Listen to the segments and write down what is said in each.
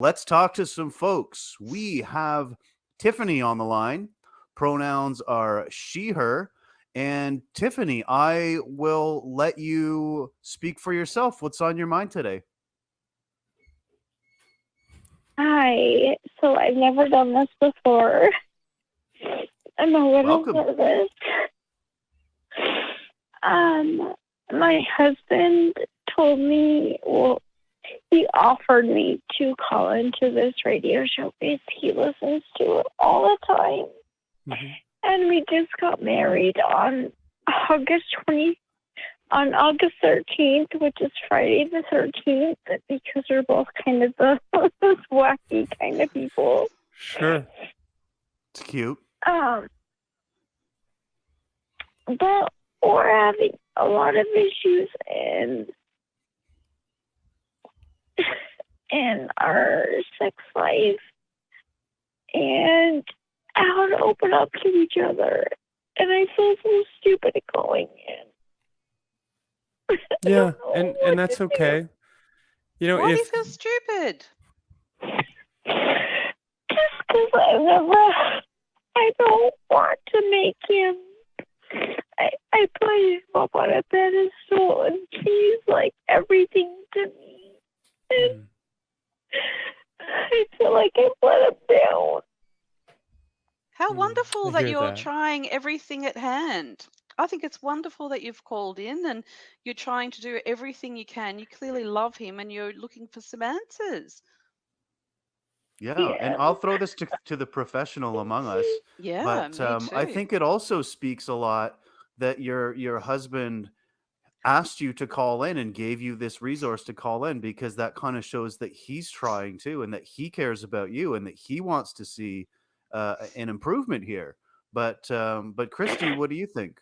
Let's talk to some folks. We have Tiffany on the line. Pronouns are she, her. And Tiffany, I will let you speak for yourself. What's on your mind today? Hi. So I've never done this before. I'm a little Welcome. nervous. My husband told me, well, he offered me to call into this radio show because he listens to it all the time. Mm-hmm. And we just got married on August 13th, which is Friday the 13th, because we're both kind of the wacky kind of people. Sure. It's cute. But we're having a lot of issues in our sex life and how to open up to each other. And I feel so stupid going in. Yeah, and that's okay. You know, Why do you if feel stupid? Just because I don't want to make him. I put him up on a pedestal and he's like everything to me. And I feel like I let him down. How wonderful I that hear you're that. trying everything at hand. I think it's wonderful that you've called in and you're trying to do everything you can. You clearly love him and you're looking for some answers. Yeah, and I'll throw this to the professional among us. Yeah, But me I too. think it also speaks a lot that your husband asked you to call in and gave you this resource to call in, because that kind of shows that he's trying to, and that he cares about you, and that he wants to see an improvement here. But Christy, what do you think?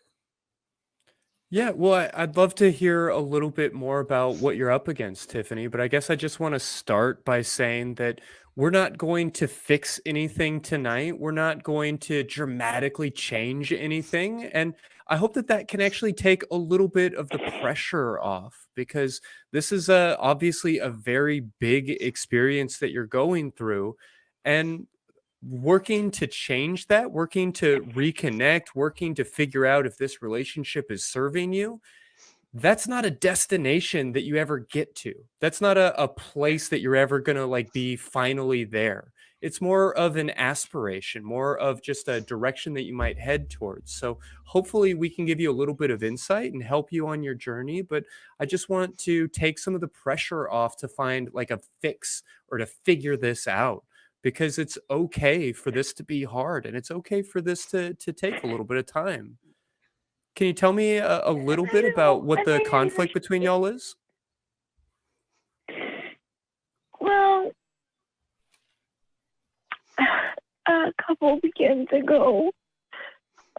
Yeah, well, I'd love to hear a little bit more about what you're up against, Tiffany, but I guess I just want to start by saying that we're not going to fix anything tonight. We're not going to dramatically change anything. And I hope that that can actually take a little bit of the pressure off, because this is obviously a very big experience that you're going through. And working to change that, working to reconnect, working to figure out if this relationship is serving you, that's not a destination that you ever get to. That's not a place that you're ever going to like be finally there. It's more of an aspiration, more of just a direction that you might head towards. So hopefully we can give you a little bit of insight and help you on your journey. But I just want to take some of the pressure off to find like a fix or to figure this out, because it's okay for this to be hard and it's okay for this to take a little bit of time. Can you tell me a little bit about what the conflict between y'all is? Well, a couple weekends ago,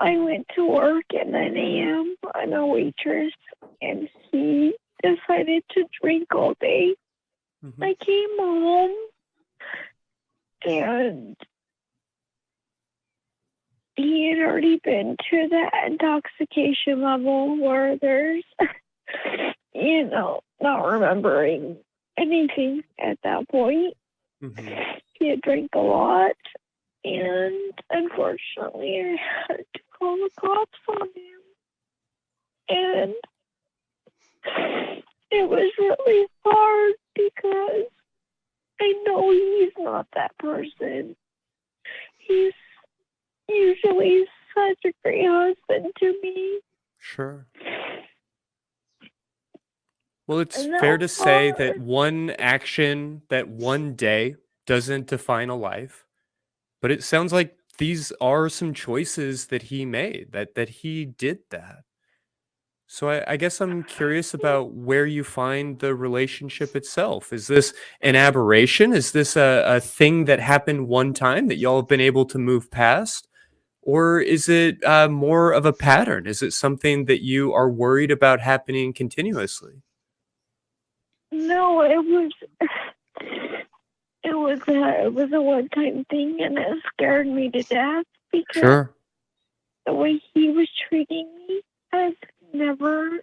I went to work at 9 a.m. I'm a waitress, and he decided to drink all day. Mhm. I came home, and he had already been to that intoxication level where there's, not remembering anything at that point. Mhm. He had drank a lot, and unfortunately, I had to call the cops on him. And it was really hard because I know he's not that person. He's usually such a great husband to me. Sure. Well, it's And that fair to was say that hard. one action, that one day doesn't define a life, but it sounds like these are some choices that he made, that he did that. So I guess I'm curious about where you find the relationship itself. Is this an aberration? Is this a thing that happened one time that y'all have been able to move past? Or is it more of a pattern? Is it something that you are worried about happening continuously? No, it was a one-time thing, and it scared me to death because Sure. the way he was treating me he has never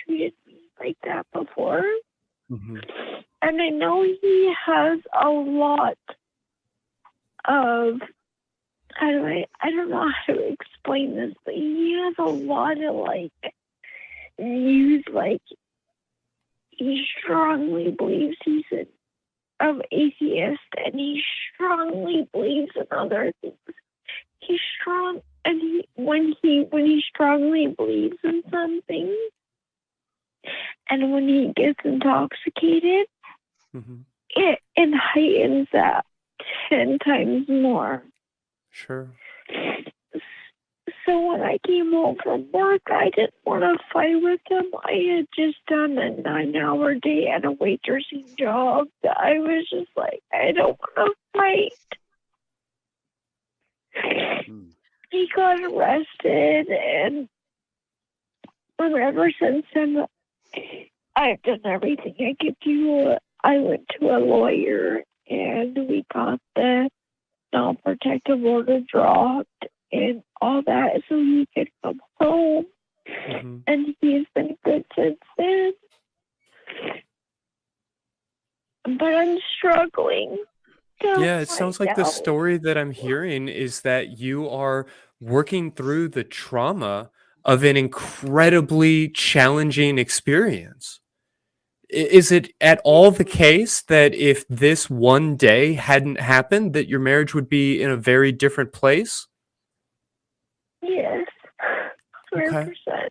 treated me like that before. Hmm. And I know he has a lot of, I don't know how to explain this, but he has a lot of like views, like he strongly believes he's an atheist, and he strongly believes in other things. He's strong, and when he strongly believes in something, and when he gets intoxicated, Hmm. it heightens that 10 times more. Sure. So when I came home from work, I didn't want to fight with him. I had just done a 9-hour day at a waitressing job. I was just like, I don't want to fight. Mm. He got arrested, and ever since then, I've done everything I could do. I went to a lawyer, and we got the non-protective order dropped and all that so he could come home. Hmm. And he's been good since then. But I'm struggling to Yeah, it find sounds like the out. story that I'm hearing is that you are working through the trauma of an incredibly challenging experience. Is it at all the case that if this one day hadn't happened, that your marriage would be in a very different place? Yes, Okay. 100%.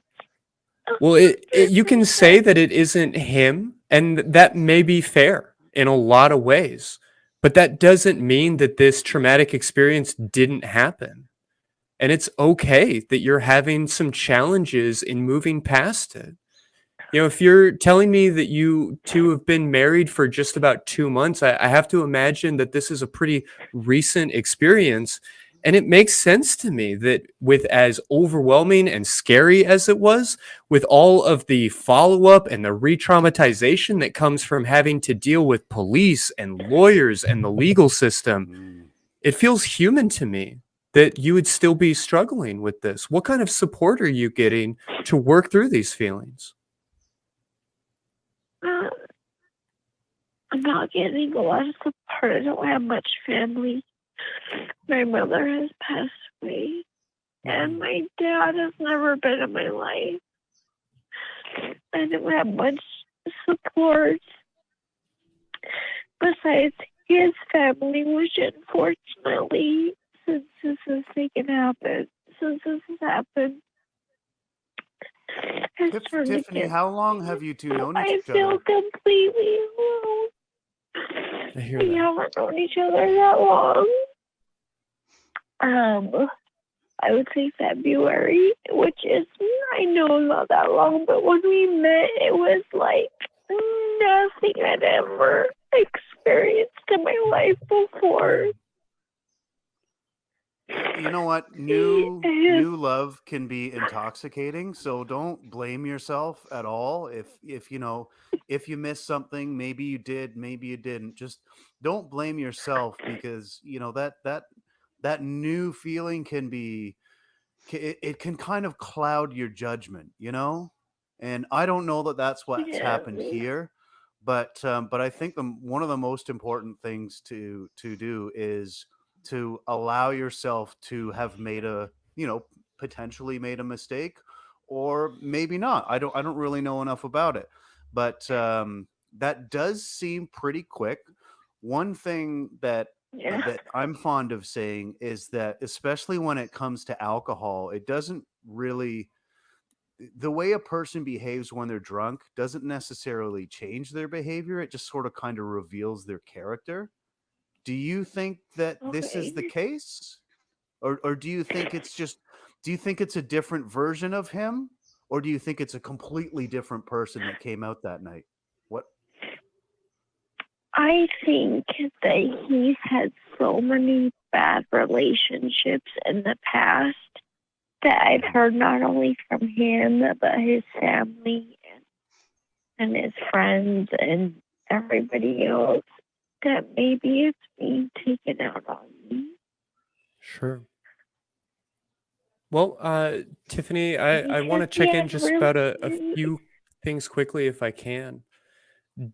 Well, you can say that it isn't him, and that may be fair in a lot of ways, but that doesn't mean that this traumatic experience didn't happen. And it's okay that you're having some challenges in moving past it. You know, if you're telling me that you two have been married for just about 2 months, I have to imagine that this is a pretty recent experience. And it makes sense to me that with as overwhelming and scary as it was, with all of the follow up and the re traumatization that comes from having to deal with police and lawyers and the legal system, Mm. it feels human to me that you would still be struggling with this. What kind of support are you getting to work through these feelings? Uh, I'm not getting a lot of support. I don't have much family. My mother has passed away, and Mhm. my dad has never been in my life. I don't have much support besides his family, which unfortunately, since this has happened, has turned Tiffany, against how long me. have you two So known I each feel other? completely alone. I hear We that. haven't known each other that long. I would say February, which is, I know, not that long, but when we met, it was like nothing I'd ever experienced in my life before. You know what? He is, New love can be intoxicating, so don't blame yourself at all. If you know, if you missed something, maybe you did, maybe you didn't. Just don't blame yourself, because you know that new feeling can be it can kind of cloud your judgment, you know? And I don't know that that's what's yeah, happened here, but I think one of the most important things to do is to allow yourself to have made a, you know, potentially made a mistake, or maybe not. I don't really know enough about it. But that does seem pretty quick. One thing yeah, that I'm fond of saying is that, especially when it comes to alcohol, it doesn't really, the way a person behaves when they're drunk doesn't necessarily change their behavior. It just sort of kind of reveals their character. Do you think that this is the okay. case? Or do you think it's a different version of him? Or do you think it's a completely different person that came out that night? What? I think that he's had so many bad relationships in the past that I've heard not only from him, but his family and his friends and everybody else, that maybe it's being taken out on me. Sure. Well, Tiffany, I want to check in He just really, about a few things quickly if I can.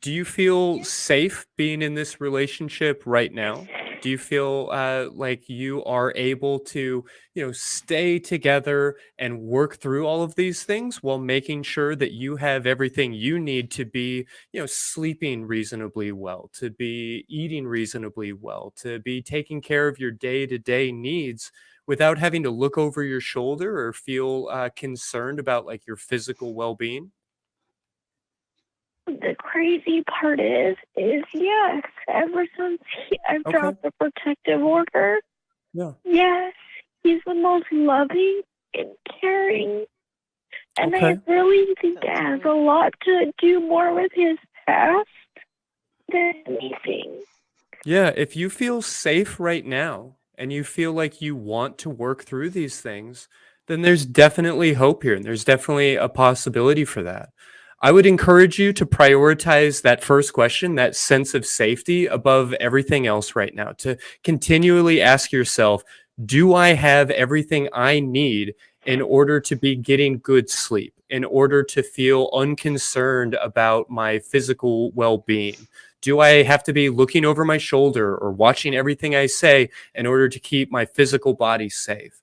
Do you feel safe being in this relationship right now? Do you feel like you are able to, stay together and work through all of these things while making sure that you have everything you need to be, sleeping reasonably well, to be eating reasonably well, to be taking care of your day to day needs without having to look over your shoulder or feel concerned about like your physical well being? The crazy part is yes, ever since I've Okay. dropped the protective order, Yeah. yes, he's the most loving and caring. And I Okay. really think it That's has good. a lot to do more with his past than anything. Yeah, if you feel safe right now and you feel like you want to work through these things, then there's definitely hope here and there's definitely a possibility for that. I would encourage you to prioritize that first question, that sense of safety above everything else right now, to continually ask yourself, do I have everything I need in order to be getting good sleep, in order to feel unconcerned about my physical well being? Do I have to be looking over my shoulder or watching everything I say in order to keep my physical body safe?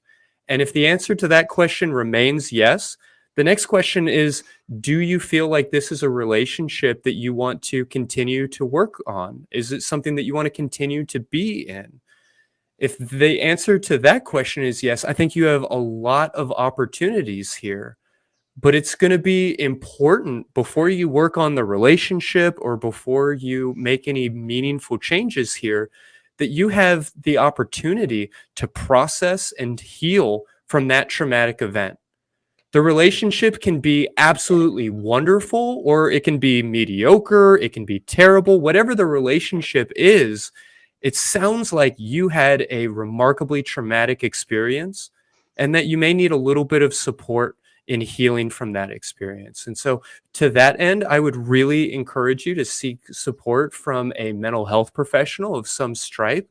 And if the answer to that question remains yes, the next question is, do you feel like this is a relationship that you want to continue to work on? Is it something that you want to continue to be in? If the answer to that question is yes, I think you have a lot of opportunities here, but it's going to be important before you work on the relationship or before you make any meaningful changes here that you have the opportunity to process and heal from that traumatic event. The relationship can be absolutely wonderful or it can be mediocre, it can be terrible, whatever the relationship is. It sounds like you had a remarkably traumatic experience and that you may need a little bit of support in healing from that experience. And so, to that end, I would really encourage you to seek support from a mental health professional of some stripe.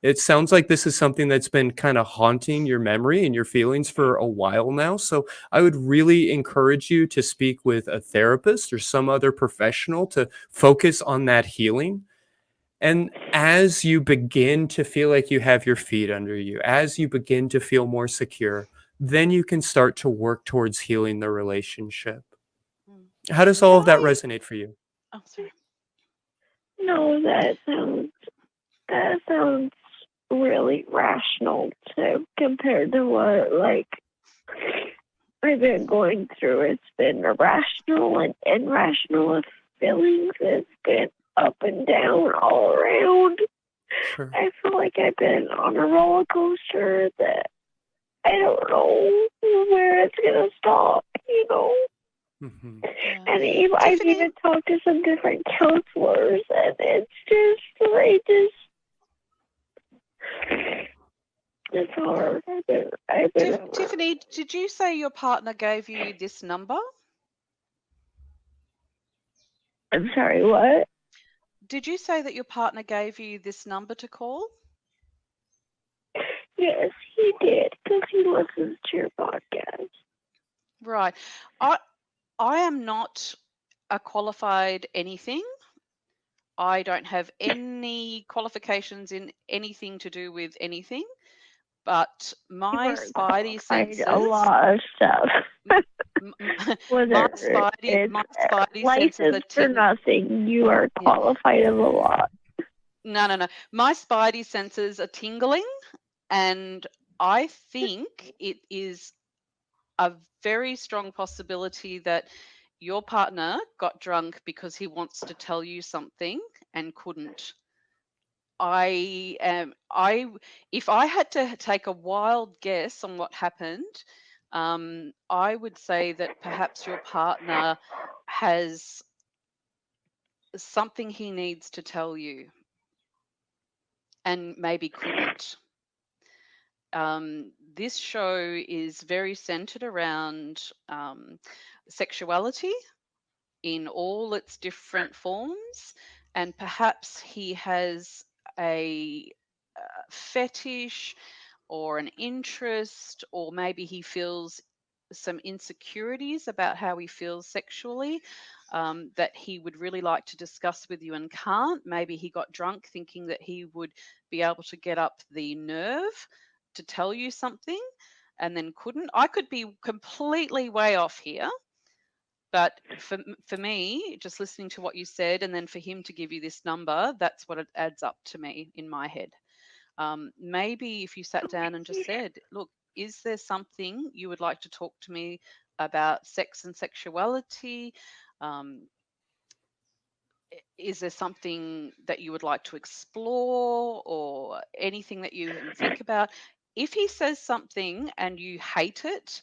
It sounds like this is something that's been kind of haunting your memory and your feelings for a while now. So I would really encourage you to speak with a therapist or some other professional to focus on that healing. And as you begin to feel like you have your feet under you, as you begin to feel more secure, then you can start to work towards healing the relationship. Mm. How does all Can of that I? resonate for you? Oh, sorry. No, that sounds really rational too, compared to what I've been going through. It's been irrational and irrational feelings. It's been up and down all around. Sure. I feel like I've been on a roller coaster that I don't know where it's gonna stop, you know. Hmm. Yeah. And I've Tiffany, even talked to some different counselors, and it's hard. Tiffany, did you say your partner gave you this number? I'm sorry, what? Did you say that your partner gave you this number to call? Yes, he did, because he listens to your podcast. Right. I am not a qualified anything. I don't have any qualifications in anything to do with anything, but You my are spidey qualified a senses, lot of stuff. m- m- Whether it's my spidey senses are licensed or nothing, you are yeah. qualified of a lot. No. My spidey senses are tingling, and I think it is a very strong possibility that your partner got drunk because he wants to tell you something and couldn't. I if I had to take a wild guess on what happened, I would say that perhaps your partner has something he needs to tell you and maybe couldn't. This show is very centered around sexuality in all its different forms, and perhaps he has a fetish or an interest, or maybe he feels some insecurities about how he feels sexually that he would really like to discuss with you and can't. Maybe he got drunk thinking that he would be able to get up the nerve to tell you something and then couldn't. I could be completely way off here. But for me, just listening to what you said, and then for him to give you this number, that's what it adds up to me in my head. Maybe if you sat down and just said, look, is there something you would like to talk to me about sex and sexuality? Is there something that you would like to explore or anything that you can think about? If he says something and you hate it,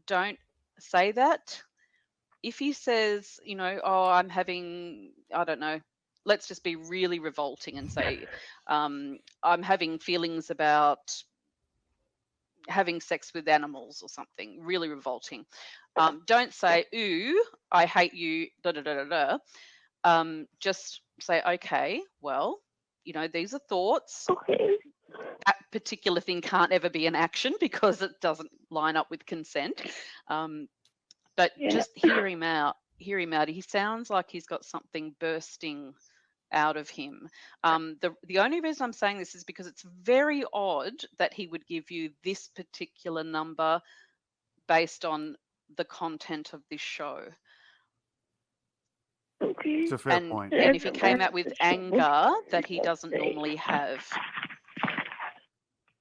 don't say that. If he says, oh, I'm having, I don't know, let's just be really revolting and say, I'm having feelings about having sex with animals or something really revolting. Don't say, ooh, I hate you, da da da da da. Just say, okay, well, these are thoughts. Okay. That particular thing can't ever be an action because it doesn't line up with consent. But just hear him out. He sounds like he's got something bursting out of him. The only reason I'm saying this is because it's very odd that he would give you this particular number based on the content of this show. Okay. It's a fair point. And if he came out with anger that he doesn't normally have.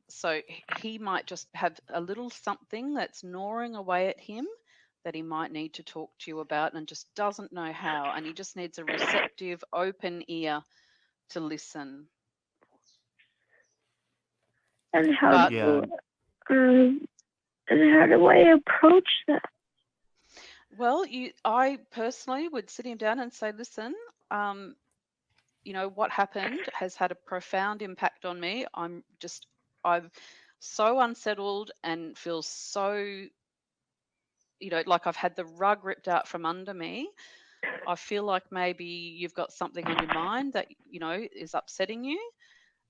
So he might just have a little something that's gnawing away at him that he might need to talk to you about and just doesn't know how. And he just needs a receptive, open ear to listen. And how do I approach that? Well, I personally would sit him down and say, listen, what happened has had a profound impact on me. I'm so unsettled and feel so, like I've had the rug ripped out from under me. I feel like maybe you've got something on your mind that, is upsetting you.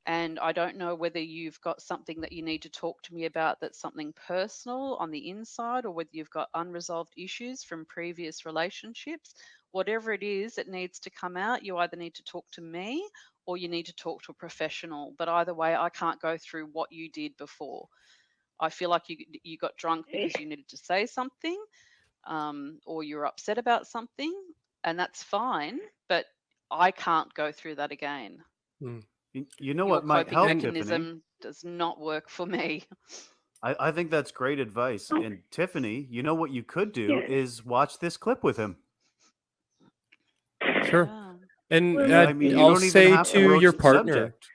And I don't know whether you've got something that you need to talk to me about that's something personal on the inside, or whether you've got unresolved issues from previous relationships. Whatever it is, it needs to come out. You either need to talk to me or you need to talk to a professional. But either way, I can't go through what you did before. I feel like you got drunk because you needed to say something, or you're upset about something, and that's fine. But I can't go through that again. You know Your what might coping help, mechanism Tiffany? does not work for me. I think that's great advice. And Tiffany, you know what you could do is watch this clip with him. Sure. Yeah. And I mean, you I'll don't even say have to to broach your the partner, subject.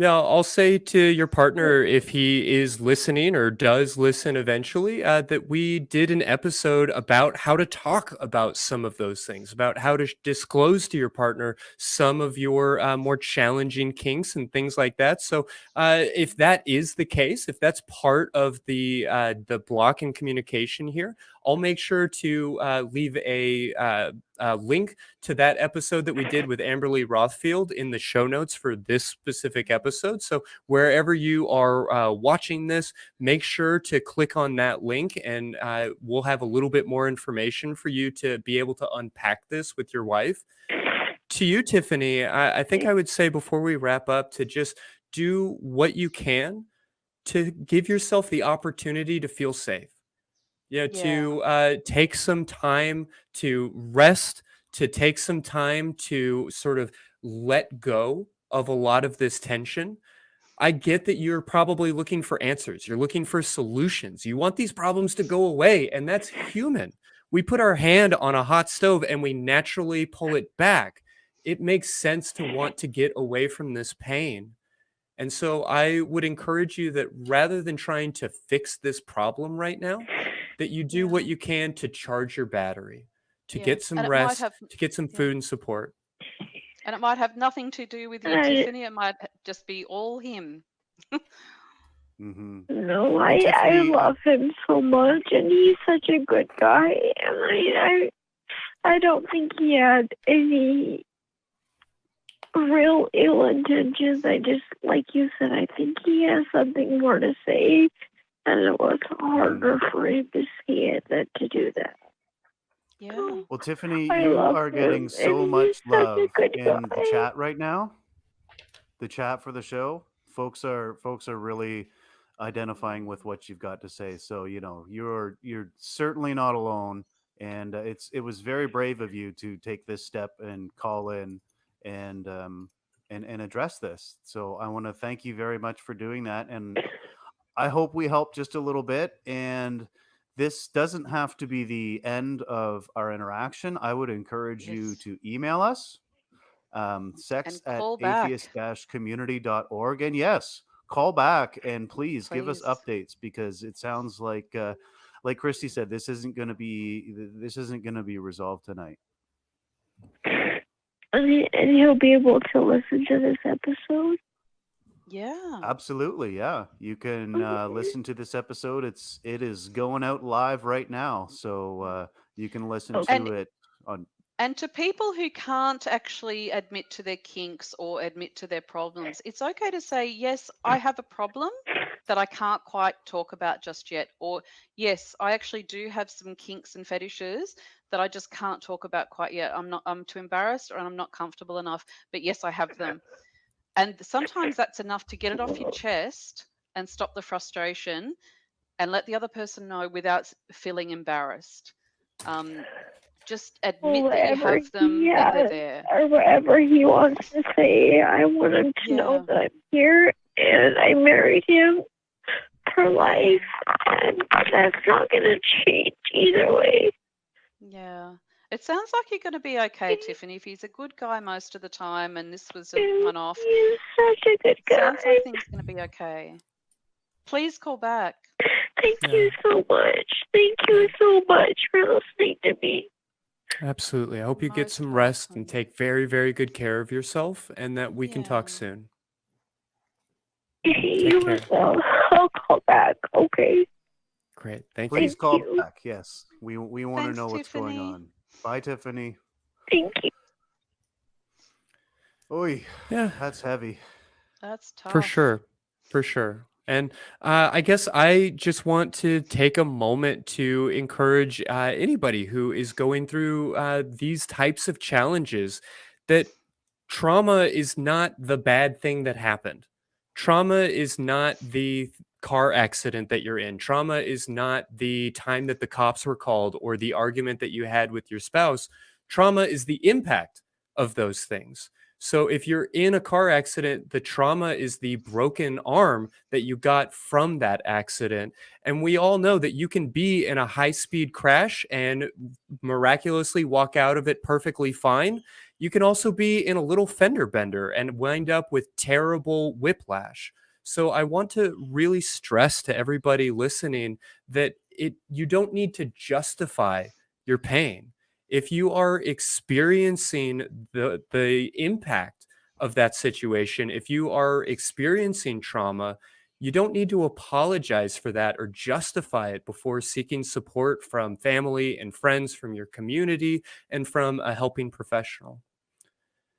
yeah, I'll say to your partner, if he is listening or does listen eventually, that we did an episode about how to talk about some of those things, about how to disclose to your partner some of your more challenging kinks and things like that. So if that is the case, if that's part of the block in communication here, I'll make sure to leave a link to that episode that we did with Amberly Rothfield in the show notes for this specific episode. So wherever you are watching this, make sure to click on that link, and we'll have a little bit more information for you to be able to unpack this with your wife. To you, Tiffany, I think I would say before we wrap up to just do what you can to give yourself the opportunity to feel safe. To take some time to rest, to take some time to sort of let go of a lot of this tension. I get that you're probably looking for answers. You're looking for solutions. You want these problems to go away, and that's human. We put our hand on a hot stove and we naturally pull it back. It makes sense to want to get away from this pain. And so I would encourage you that rather than trying to fix this problem right now, that you do what you can to charge your battery, to get some rest, to get some food and support. And it might have nothing to do with you, Tiffany. It might just be all him. No, I love him so much, and he's such a good guy. And I don't think he had any real ill intentions. I just, like you said, I think he has something more to say. And it was harder for him to see it than to do that. Yeah. Well, Tiffany, I you love are him, getting and so he's much such a love good in the guy. chat right now. The chat for the show, folks are really identifying with what you've got to say. So you're certainly not alone, and it was very brave of you to take this step and call in and and address this. So I want to thank you very much for doing that, and I hope we help just a little bit. And this doesn't have to be the end of our interaction. I would encourage you Yes. to email us, sex And at call back, atheist-community.org. And yes, call back and please give us please. updates, because it sounds like Christy said, this isn't going to be resolved tonight. And he'll be able to listen to this episode. Yeah. Absolutely, yeah. You can Okay. listen to this episode. It is going out live right now, so you can listen Okay. to it on. And to people who can't actually admit to their kinks or admit to their problems, it's okay to say, yes, I have a problem that I can't quite talk about just yet. Or, yes, I actually do have some kinks and fetishes that I just can't talk about quite yet. I'm too embarrassed, or I'm not comfortable enough, but yes, I have them. And sometimes that's enough to get it off your chest and stop the frustration and let the other person know without feeling embarrassed. Just admit that you Whatever have them he and they're has, there. or whatever he wants to say, I want him to know Yeah. that I'm here and I married him for life, and that's not going to change either way. Yeah. It sounds like you're going to be okay, Tiffany. If he's a good guy most of the time and this was a one off, He's such a good it sounds guy. like things are going to be okay. Please call back. Thank Yeah. you so much. Thank you so much for listening to me. Absolutely. I hope you get Most some rest and welcome. take very, very good care of yourself, and that we can talk Yeah. soon. You care. as well. I'll call back, okay? Great. Thank you. Please call you. back. Yes, we want to Thanks, know what's going Tiffany. on. Bye, Tiffany. Thank you. Oy, Yeah, that's heavy. That's tough. for sure. For sure. And I guess I just want to take a moment to encourage anybody who is going through these types of challenges that trauma is not the bad thing that happened. Trauma is not the car accident that you're in. Trauma is not the time that the cops were called or the argument that you had with your spouse. Trauma is the impact of those things. So if you're in a car accident, the trauma is the broken arm that you got from that accident. And we all know that you can be in a high-speed crash and miraculously walk out of it perfectly fine. You can also be in a little fender bender and wind up with terrible whiplash. So I want to really stress to everybody listening that you don't need to justify your pain. If you are experiencing the impact of that situation, if you are experiencing trauma, you don't need to apologize for that or justify it before seeking support from family and friends, from your community, and from a helping professional.